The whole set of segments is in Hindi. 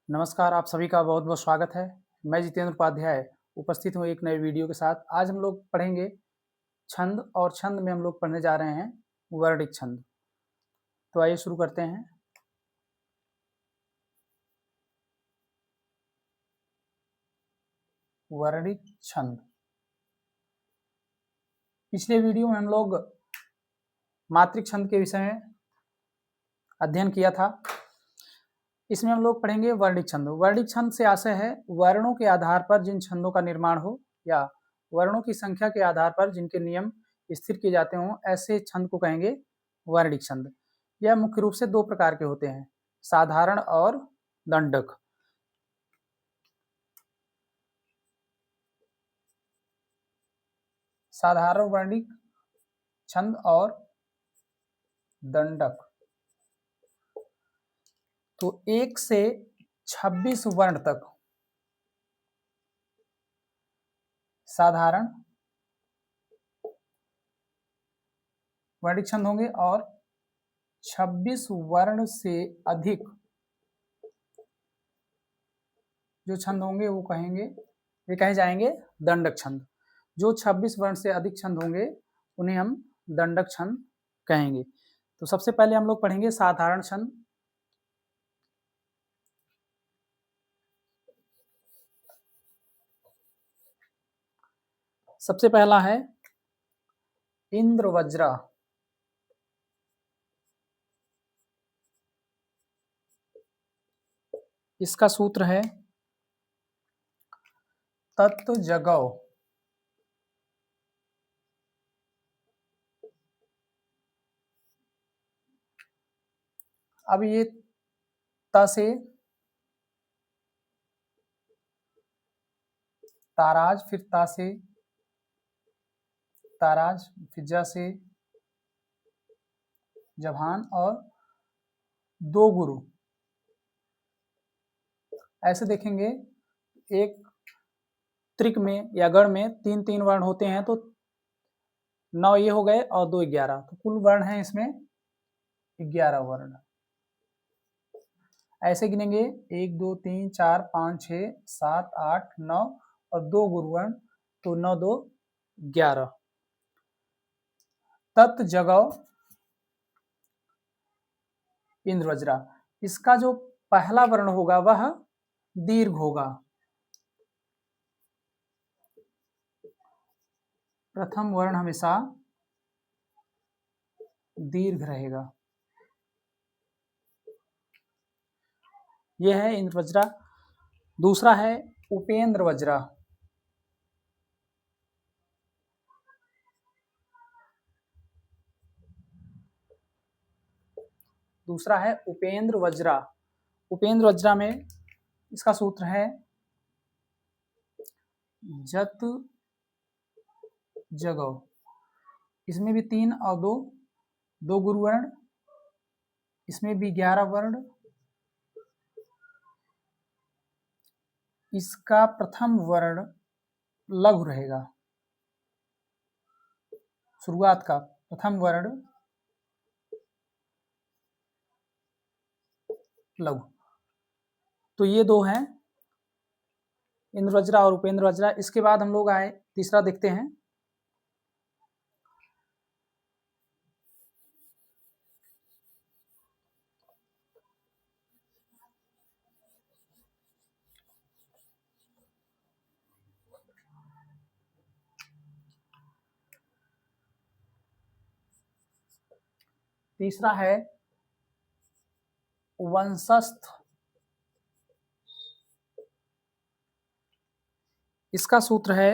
नमस्कार, आप सभी का बहुत-बहुत स्वागत है। मैं जितेंद्र उपाध्याय उपस्थित हूँ एक नए वीडियो के साथ। आज हम लोग पढ़ेंगे छंद और छंद में हम लोग पढ़ने जा रहे हैं वर्णिक छंद। तो आइए शुरू करते हैं। वर्णिक छंद। पिछले वीडियो में हम लोग मात्रिक छंद के विषय में अध्ययन किया था। इसमें हम लोग पढ़ेंगे वर्णिक छंद। वर्णिक छंद से आशय है वर्णों के आधार पर जिन छंदों का निर्माण हो या वर्णों की संख्या के आधार पर जिनके नियम स्थिर किए जाते हों, ऐसे छंद को कहेंगे वर्णिक छंद। यह मुख्य रूप से दो प्रकार के होते हैं, साधारण और दंडक। साधारण वर्णिक छंद और दंडक। तो 1 से 26 वर्ण तक साधारण वर्णिक छंद होंगे और 26 वर्ण से अधिक जो छंद होंगे वो कहे जाएंगे दंडक छंद। जो 26 वर्ण से अधिक छंद होंगे उन्हें हम दंडक छंद कहेंगे। तो सबसे पहले हम लोग पढ़ेंगे साधारण छंद। सबसे पहला है इंद्र वज्रा। इसका सूत्र है तत्व जगौ। अब ये त से ताराज, फिर ता से ताराज, फिर ज से जभान और दो गुरु। ऐसे देखेंगे एक त्रिक में या गण में 3-3 वर्ण होते हैं, तो 9 ये हो गए और 2 11, तो कुल वर्ण है इसमें 11 वर्ण। ऐसे गिनेंगे 1 2 3 4 5 6 7 8 9 और 2 गुरुवर्ण, तो 9 2 11। तत् जगौ इंद्र वज्रा। इसका जो पहला वर्ण होगा वह दीर्घ होगा। प्रथम वर्ण हमेशा दीर्घ रहेगा। यह है इंद्र वज्रा। दूसरा है उपेंद्र वज्रा। दूसरा है उपेंद्र वज्रा। उपेंद्र वज्रा में इसका सूत्र है जत जगौ। इसमें भी 3 और 2 गुरुवर्ण, इसमें भी 11 वर्ण। इसका प्रथम वर्ण लघु रहेगा। शुरुआत का प्रथम वर्ण लघु। तो ये दो हैं, इंद्र वज्रा और उपेंद्र वज्रा। इसके बाद हम लोग आए तीसरा देखते हैं। तीसरा है वंशस्थ। इसका सूत्र है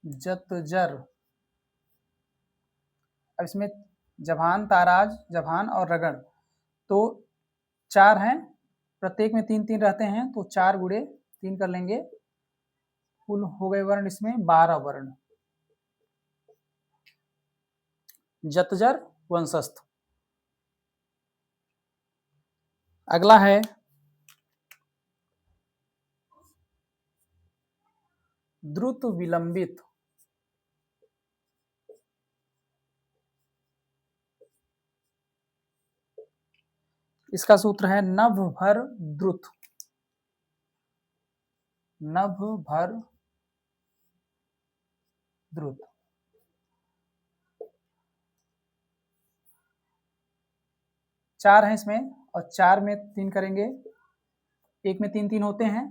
जतजर। अब इसमें जभान, ताराज, जभान और रगड़, तो 4 हैं, प्रत्येक में 3-3 रहते हैं, तो 4 गुणे 3 कर लेंगे, कुल हो गए वर्ण इसमें 12 वर्ण। जतजर वंशस्थ। अगला है द्रुत विलंबित। इसका सूत्र है नभ भर द्रुत। नभ भर द्रुत। चार है इसमें और चार में तीन करेंगे, एक में तीन तीन होते हैं,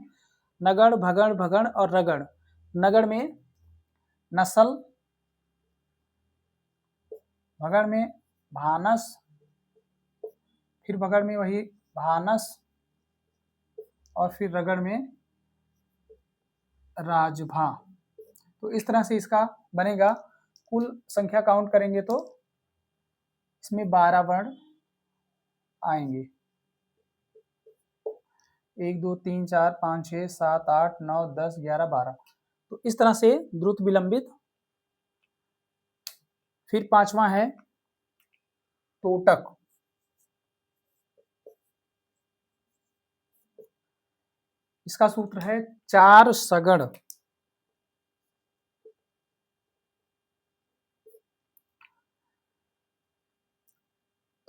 नगड़ भगड़ भगड़ और रगड़। नगड़ में नसल, भगड़ में भानस, फिर भगड़ में वही भानस और फिर रगड़ में राजभा। तो इस तरह से इसका बनेगा। कुल संख्या काउंट करेंगे तो इसमें 12 वर्ण आएंगे। 1 2 3 4 5 6 7 8 9 10 11 12। तो इस तरह से द्रुत विलंबित। फिर पांचवा है तोटक। इसका सूत्र है 4 सगड़।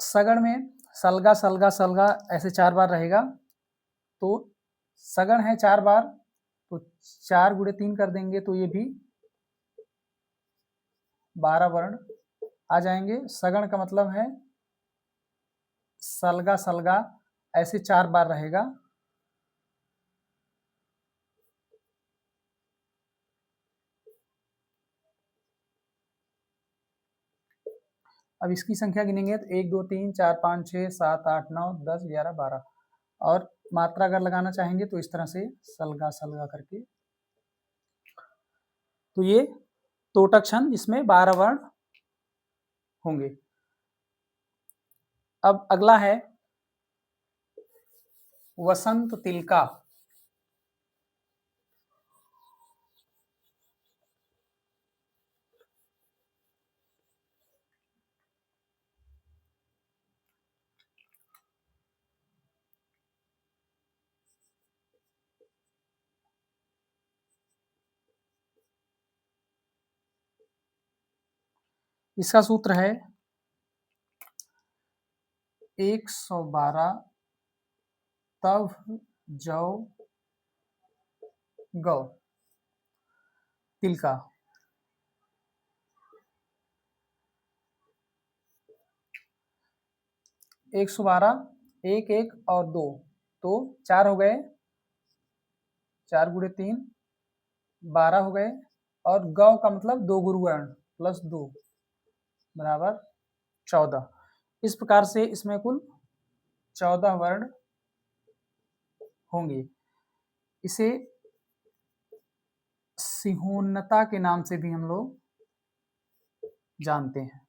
सगड़ में सलगा सलगा सलगा ऐसे 4 बार रहेगा, तो सगड़ है 4 बार, तो 4 गुणे 3 कर देंगे तो ये भी 12 वर्ण आ जाएंगे। सगड़ का मतलब है सलगा सलगा ऐसे 4 बार रहेगा। अब इसकी संख्या गिनेंगे तो 1 2 3 4 5 6 7 8 9 10 11 12। और मात्रा अगर लगाना चाहेंगे तो इस तरह से सलगा सलगा करके। तो ये तोटक छंद, इसमें 12 वर्ण होंगे। अब अगला है वसंत तिलका। इसका सूत्र है 112 तव जौ गौ तिलका। 112, 1 1 और 2, तो 4 हो गए, 4 गुणे 3 12 हो गए। और गौ का मतलब 2 गुरुवर्ण प्लस 2 बराबर 14। इस प्रकार से इसमें कुल 14 वर्ण होंगे। इसे सिंहोन्नता के नाम से भी हम लोग जानते हैं।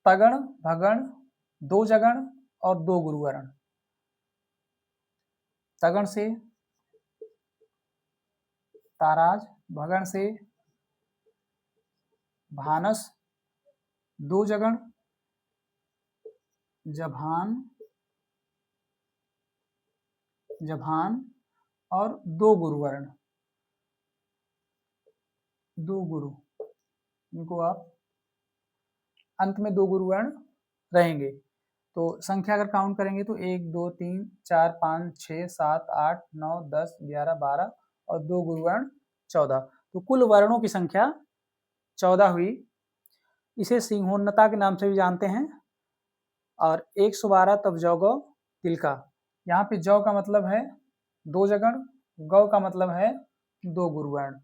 तगण भगण 2 जगण और 2 गुरुवर्ण। तगण से ताराज, भगण से भानस, 2 जगण जभान, जभान और 2 गुरुवर्ण, 2 गुरु। इनको आप अंत में 2 गुरुवर्ण रहेंगे। तो संख्या अगर काउंट करेंगे तो 1 2 3 4 5 6 7 8 9 10 11 12 और 2 गुरुवर्ण 14। तो कुल वर्णों की संख्या 14 हुई। इसे सिंहोन्नता के नाम से भी जानते हैं। और 112 तब जौ गौ तिलका। यहाँ पे जौ का मतलब है 2 जगण, गौ का मतलब है 2 गुरुवर्ण।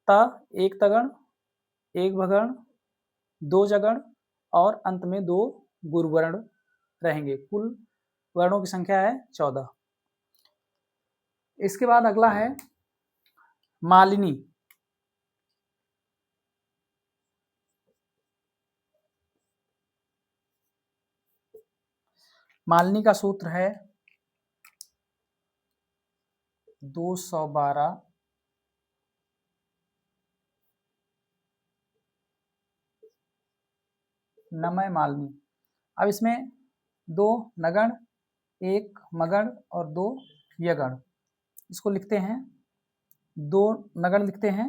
त 1 तगण, 1 भगण, 2 जगण और अंत में 2 गुरुवर्ण रहेंगे। कुल वर्णों की संख्या है 14। इसके बाद अगला है मालिनी। मालिनी का सूत्र है 212 नमय मालिनी। अब इसमें 2 नगण, 1 मगण और 2 यगण। इसको लिखते हैं, 2 नगण लिखते हैं,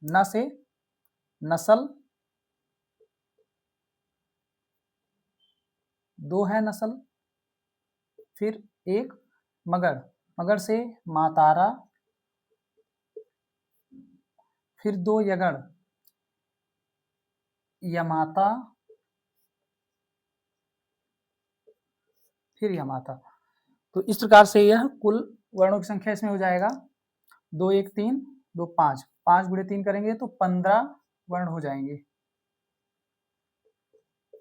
न से नसल, 2 है नस्ल, फिर एक मगर, मगर से मातारा, फिर 2 यगड़, यमाता, फिर यमाता। तो इस प्रकार से यह कुल वर्णों की संख्या इसमें हो जाएगा 2 1 3 2 5, 5 गुणे 3 करेंगे तो 15 वर्ण हो जाएंगे,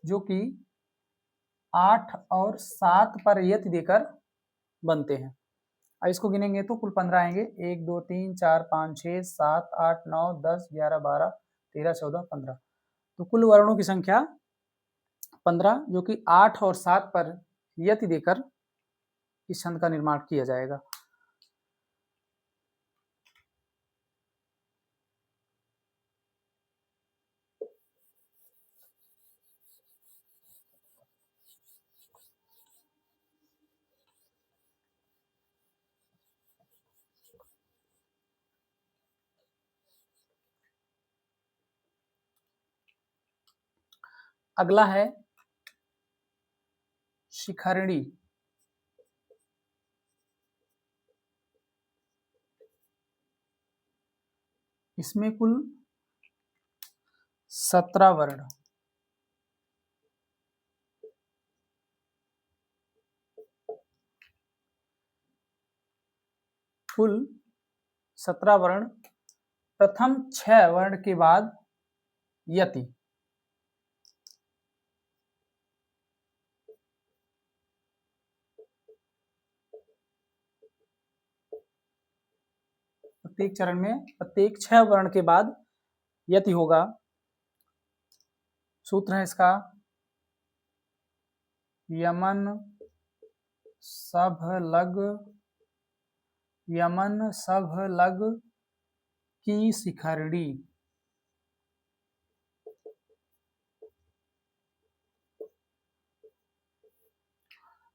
जो कि 8 और 7 पर यति देकर बनते हैं। अब इसको गिनेंगे तो कुल 15 आएंगे, 1 2 3 4 5 6 7 8 9 10 11 12 13 14 15। तो कुल वर्णों की संख्या 15, जो कि 8 और 7 पर यति देकर इस छंद का निर्माण किया जाएगा। अगला है शिखरणी। इसमें कुल 17 वर्ण, कुल 17 वर्ण, प्रथम 6 वर्ण के बाद यति। प्रत्येक चरण में प्रत्येक 6 वर्ण के बाद यति होगा। सूत्र है इसका यमन सभ लग, यमन सभ लग की शिखरणी।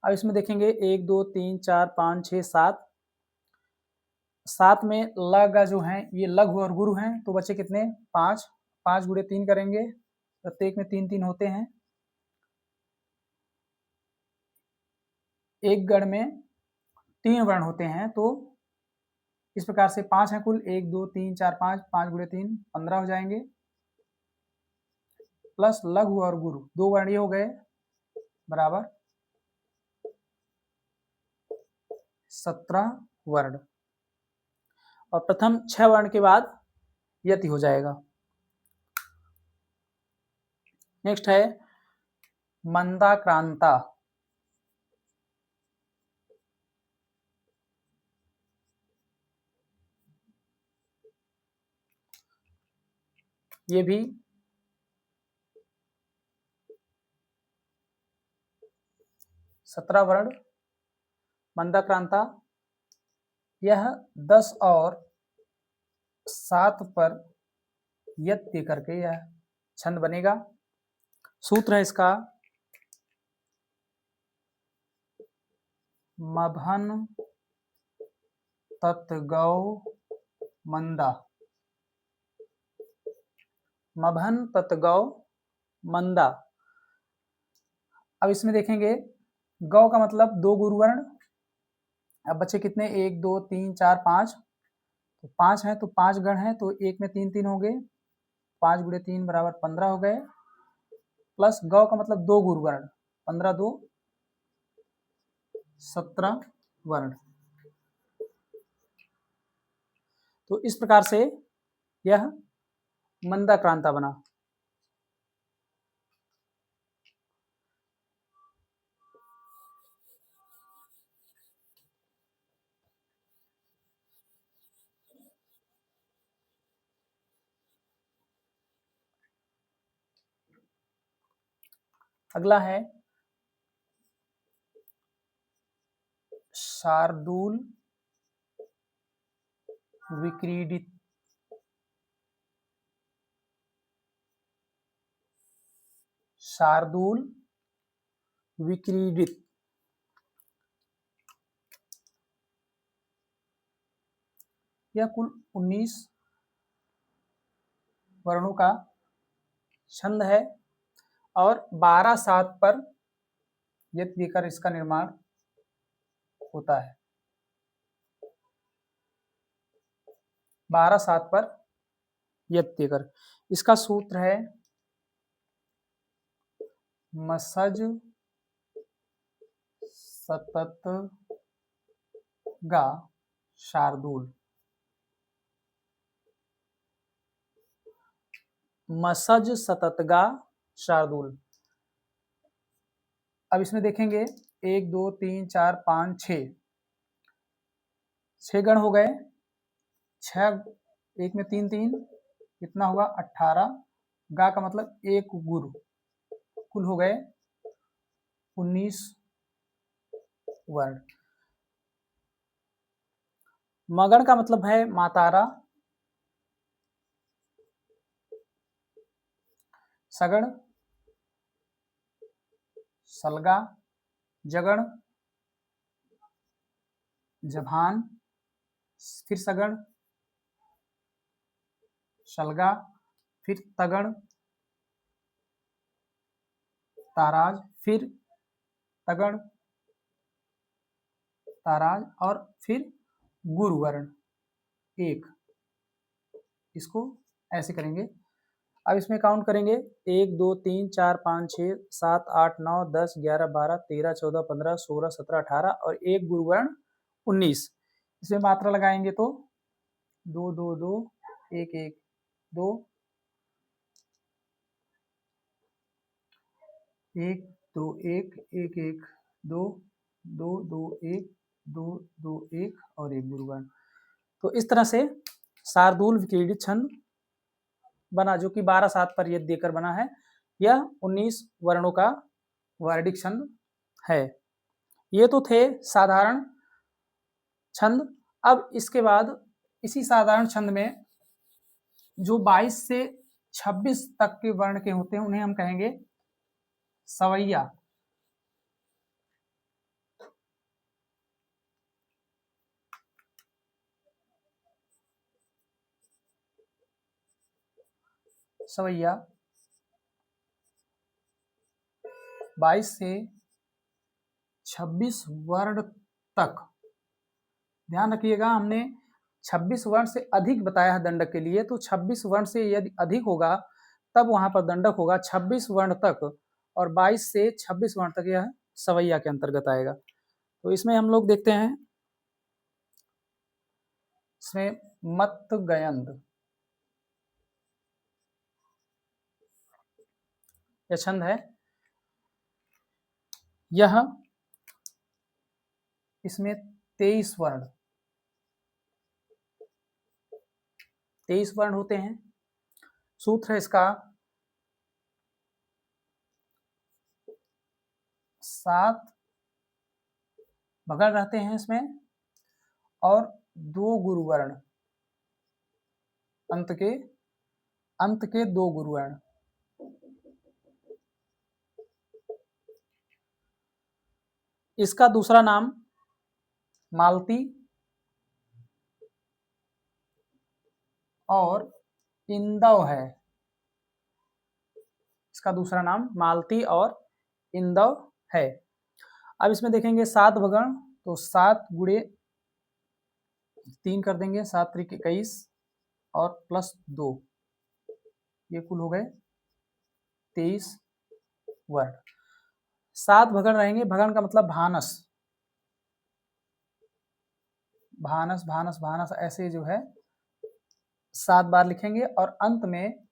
अब इसमें देखेंगे 1 2 3 4 5 6 7, 7 में लग जो है ये लघु और गुरु हैं, तो बचे कितने 5, 5 गुणे 3 करेंगे, प्रत्येक में 3 3 होते हैं। एक गण में 3 वर्ण होते हैं, तो इस प्रकार से 5 है कुल, 1 2 3 4 5, 5 गुणे 3 15 हो जाएंगे, प्लस लघु और गुरु 2 वर्ण ये हो गए, बराबर 17 वर्ण। और प्रथम 6 वर्ण के बाद यति हो जाएगा। नेक्स्ट है मंदाक्रांता। ये भी 17 वर्ण, मंदाक्रांता। यह 10 और 7 पर यत्ति करके यह छंद बनेगा। सूत्र है इसका मभन तत्गौ मंदा, मभन तत्गौ मंदा। अब इसमें देखेंगे गौ का मतलब 2 गुरुवर्ण। अब बच्चे कितने 1 2 3 4 5, तो 5 है तो 5 गण है, तो एक में 3 3 हो गए, 5 गुणे 3 बराबर 15 हो गए, प्लस गौ का मतलब 2 गुरुवर्ण, 15 2 17 वर्ण। तो इस प्रकार से यह मंदाक्रांता बना। अगला है शार्दूल विक्रीडित। शार्दूल विक्रीडित। यह कुल 19 वर्णों का छंद है और 12 7 पर यत देकर इसका निर्माण होता है। 12 7 पर यत देकर। इसका सूत्र है मसज सतत गा शार्दूल। मसज सततगा शार्दूल। अब इसमें देखेंगे 1 2 3 4 5 6 गण हो गए। 6 एक में 3 3 कितना होगा 18। गा का मतलब एक गुरु, कुल हो गए 19 वर्ण। मगण का मतलब है मातारा। सगण, सलगा, जगण, जभान, फिर सगण, शलगा, फिर तगण, ताराज, फिर तगण, ताराज और फिर गुरुवर्ण एक। इसको ऐसे करेंगे। अब इसमें काउंट करेंगे 1 2 3 4 5 6 7 8 9 10 11 12 13 14 15 16 17 18 और एक गुरुवर्ण 19। इसमें मात्रा लगाएंगे तो 2 2 2 1 1 2 1 2 1 1 1 2 2 2 1 2 2 1 और एक गुरुवर्ण। तो इस तरह से शार्दूल विक्रीडित छंद बना, जो कि 12 7 पर यद देकर बना है। यह 19 वर्णों का वर्णिक छंद है। ये तो थे साधारण छंद। अब इसके बाद इसी साधारण छंद में जो 22 से 26 तक के वर्ण के होते हैं उन्हें हम कहेंगे सवैया। सवैया 22 से 26 वर्ण तक। ध्यान रखिएगा, हमने 26 वर्ण से अधिक बताया है दंडक के लिए, तो 26 वर्ण से यदि अधिक होगा तब वहां पर दंडक होगा 26 वर्ण तक, और 22 से 26 वर्ण तक यह सवैया के अंतर्गत आएगा। तो इसमें हम लोग देखते हैं, इसमें मत गयंद यह छंद है। यह इसमें 23 वर्ण होते हैं। सूत्र है इसका 7 भगण रहते हैं इसमें और 2 गुरुवर्ण, अंत के 2 गुरुवर्ण। इसका दूसरा नाम मालती और इंदव है। इसका दूसरा नाम मालती और इंदव है। अब इसमें देखेंगे 7 भगण, तो 7 गुणे 3 कर देंगे, 7 त्रिक 21 और प्लस 2, ये कुल हो गए 23 वर्ण। 7 भगण रहेंगे। भगण का मतलब भानस, भानस भानस भानस, ऐसे जो है 7 बार लिखेंगे और अंत में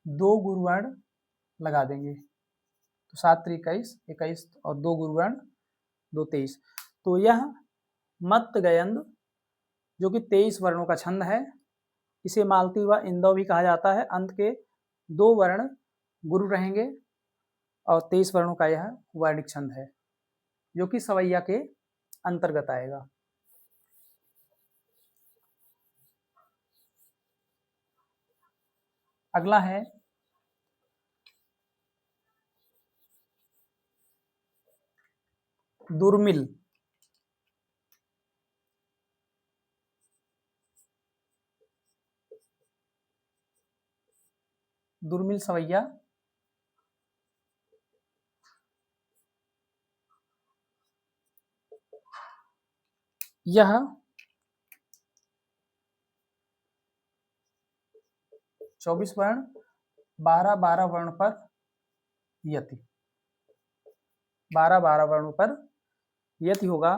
2 गुरुवर्ण लगा देंगे। तो 7 त्रिक 21, 21 और 2 गुरुवर्ण 2 23। तो यह मत गयंद जो कि 23 वर्णों का छंद है, इसे मालती व इंदव भी कहा जाता है। अंत के 2 वर्ण गुरु रहेंगे और 23 वर्णों का यह वर्णिक छंद है, जो कि सवैया के अंतर्गत आएगा। अगला है दुर्मिल। दुर्मिल सवैया यह 24 वर्ण 12 वर्ण पर यति, 12 वर्णों पर यति होगा।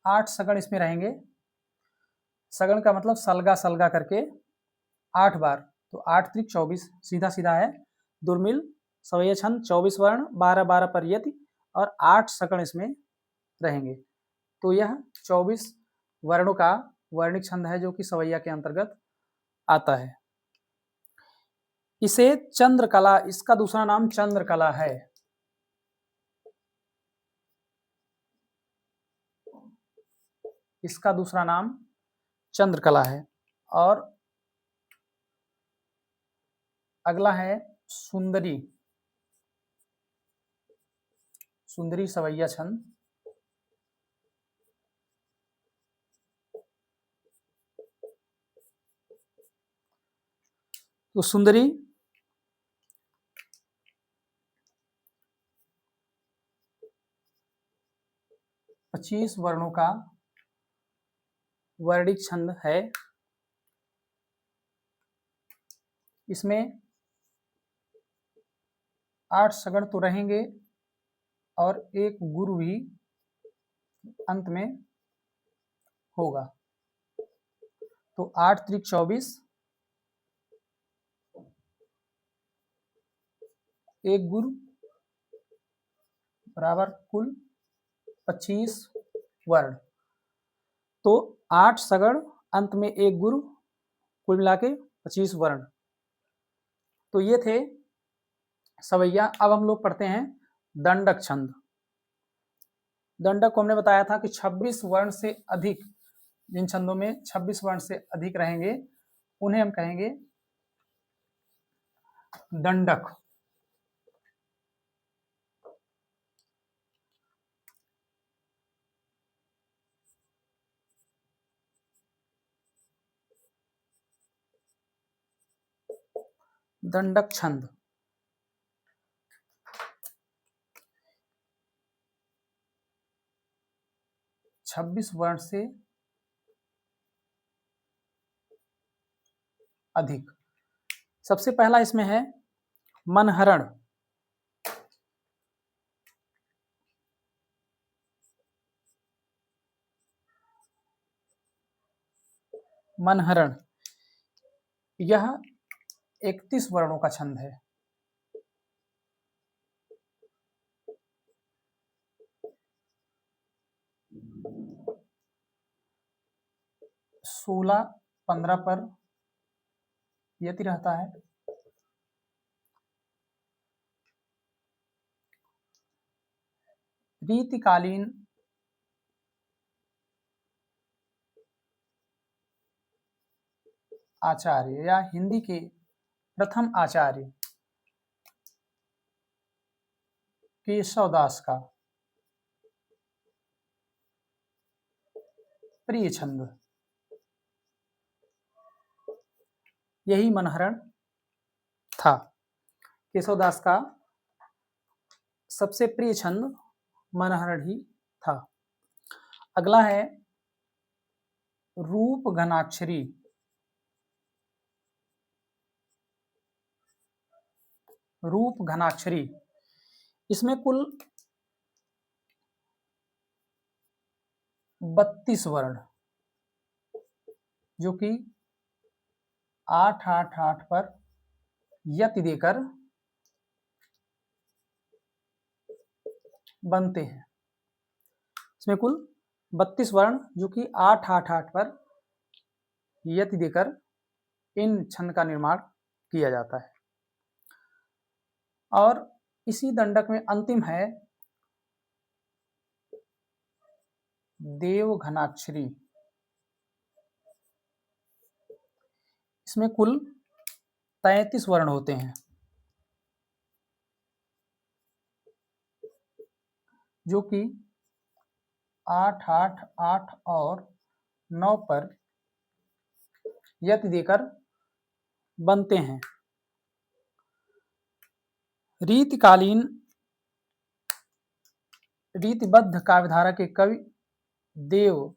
आठ सगण इसमें रहेंगे। सगण का मतलब सलगा सलगा करके 8 बार, तो 8 त्रिक 24, सीधा सीधा है। दुर्मिल सवैया छंद 24 वर्ण 12 पर यति और 8 सगण इसमें रहेंगे। तो यह 24 वर्णों का वर्णिक छंद है जो कि सवैया के अंतर्गत आता है। इसे चंद्रकला, इसका दूसरा नाम चंद्रकला है। इसका दूसरा नाम चंद्रकला है। और अगला है सुंदरी, सुंदरी सवैया छंद। तो सुंदरी पच्चीस वर्णों का वर्णिक छंद है। इसमें 8 सगण तो रहेंगे और एक गुरु भी अंत में होगा। तो 8 त्रिक 24, एक गुरु बराबर कुल 25 वर्ण। तो 8 सगण अंत में एक गुरु, कुल मिला के 25 वर्ण। तो ये थे सवैया। अब हम लोग पढ़ते हैं दंडक छंद। दंडक को हमने बताया था कि 26 वर्ण से अधिक, जिन छंदों में 26 वर्ण से अधिक रहेंगे उन्हें हम कहेंगे दंडक। दंडक छंद 26 वर्ण से अधिक। सबसे पहला इसमें है मनहरण। मनहरण यह 31 वर्णों का छंद है। सोलह 15 पर यति रहता है। रीतिकालीन आचार्य या हिंदी के प्रथम आचार्य केशवदास का प्रिय छंद यही मनहरण था। केशवदास का सबसे प्रिय छंद मनहरण ही था। अगला है रूप घनाक्षरी। रूप घनाक्षरी इसमें कुल 32 वर्ण, जो कि 8 8 8 पर यति देकर बनते हैं। इसमें कुल 32 वर्ण जो कि 8 8 8 पर यति देकर इन छंद का निर्माण किया जाता है। और इसी दंडक में अंतिम है देव घनाक्षरी। इसमें कुल 33 वर्ण होते हैं, जो कि 8 8 8 और 9 पर यति देकर बनते हैं। रीतिकालीन रीतिबद्ध काव्यधारा के कवि देव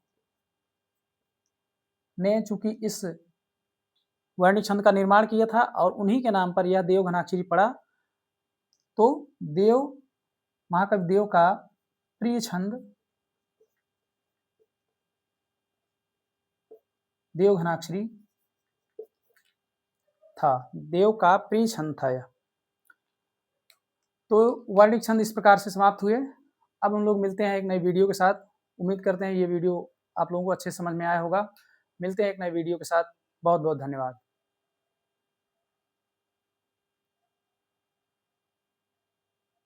ने चूंकि इस वर्णिक छंद का निर्माण किया था और उन्हीं के नाम पर यह देवघनाक्षरी पड़ा, तो महाकवि देव का प्रिय छंद देवघनाक्षरी था, देव का प्रिय छंद था यह। तो वर्णिक छंद इस प्रकार से समाप्त हुए। अब हम लोग मिलते हैं एक नई वीडियो के साथ। उम्मीद करते हैं ये वीडियो आप लोगों को अच्छे समझ में आया होगा। मिलते हैं एक नए वीडियो के साथ। बहुत बहुत धन्यवाद।